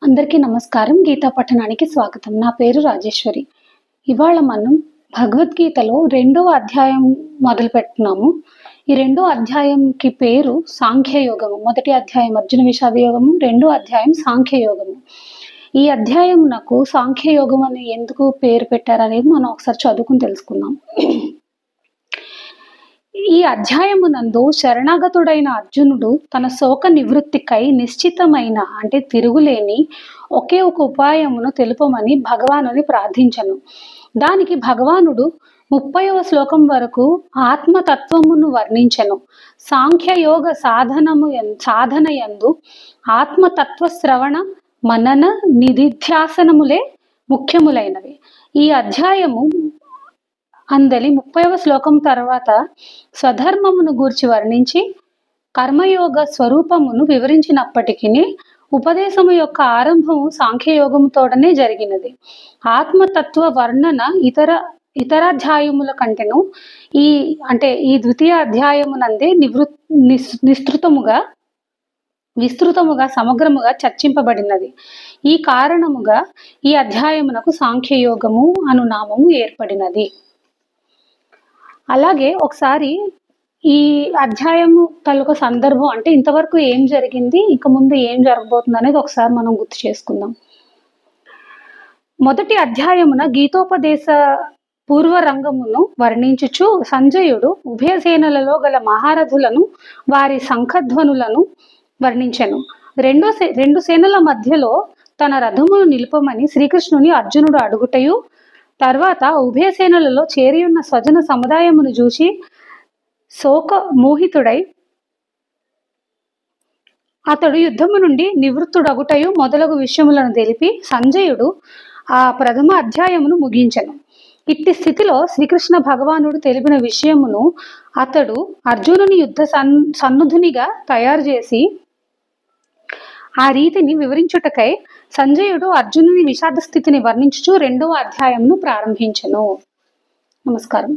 అందరికీ నమస్కారం. గీతా పఠనానికి స్వాగతం. నా పేరు రాజేశ్వరి. ఇవాళ మనం భగవద్గీతలో 2వ అధ్యాయం మొదలు పెడుతున్నాము. ఈ 2వ అధ్యాయంకి పేరు సాంఖ్యయోగము. మొదటి అధ్యాయం అర్జున విషాద యోగము, 2వ అధ్యాయం సాంఖ్యయోగము. ఈ అధ్యాయం నాకు సాంఖ్యయోగం అని ఎందుకు పేరు పెట్టారనేది మనం ఒకసారి చదువుకుని తెలుసుకుందాం. ఈ అధ్యాయమునందు శరణాగతుడైన అర్జునుడు తన శోక నివృత్తికై నిశ్చితమైన అంటే తిరుగులేని ఒకే ఒక ఉపాయమును తెలుపమని భగవానుని ప్రార్థించను. దానికి భగవానుడు 30వ శ్లోకం వరకు ఆత్మతత్వమును వర్ణించెను. సాంఖ్యయోగ సాధనయందు ఆత్మతత్వ శ్రవణ మనన నిధిధ్యాసనములే ముఖ్యములైనవి. ఈ అధ్యాయము అందలి 30వ శ్లోకం తర్వాత స్వధర్మమును గూర్చి వర్ణించి కర్మయోగ స్వరూపమును వివరించినప్పటికీ ఉపదేశము యొక్క ఆరంభము సాంఖ్యయోగముతోడనే జరిగినది. ఆత్మతత్వ వర్ణన ఇతరాధ్యాయముల కంటేను ఈ ద్వితీయ అధ్యాయమునందే విస్తృతముగా సమగ్రముగా చర్చింపబడినది. ఈ కారణముగా ఈ అధ్యాయమునకు సాంఖ్యయోగము అను నామము ఏర్పడినది. అలాగే ఒకసారి ఈ అధ్యాయము తాలూకా సందర్భం అంటే ఇంతవరకు ఏం జరిగింది, ఇక ముందు ఏం జరగబోతుంది అనేది ఒకసారి మనం గుర్తు చేసుకుందాం. మొదటి అధ్యాయమున గీతోపదేశ పూర్వరంగమును వర్ణించుచు సంజయుడు ఉభయసేనలలో గల మహారథులను వారి శంఖధ్వనులను వర్ణించెను. రెండు సేనల మధ్యలో తన రథమును నిలుపమని శ్రీకృష్ణుని అర్జునుడు అడుగుటయు, తర్వాత ఉభయసేనలలో చేరియున్న స్వజన సముదాయమును చూసి శోక మోహితుడై అతడు యుద్ధము నుండి నివృత్తుడగుటయు మొదలగు విషయములను తెలిపి సంజయుడు ఆ ప్రథమ అధ్యాయమును ముగించెను. ఇట్టి స్థితిలో శ్రీకృష్ణ భగవానుడు తెలిపిన విషయమును అతడు అర్జునుని యుద్ధ సన్నుధునిగా తయారు చేసి ఆ రీతిని వివరించుటకై సంజయుడు అర్జునుని విషాద స్థితిని వర్ణించుచు 2వ అధ్యాయమును ప్రారంభించెను. నమస్కారం.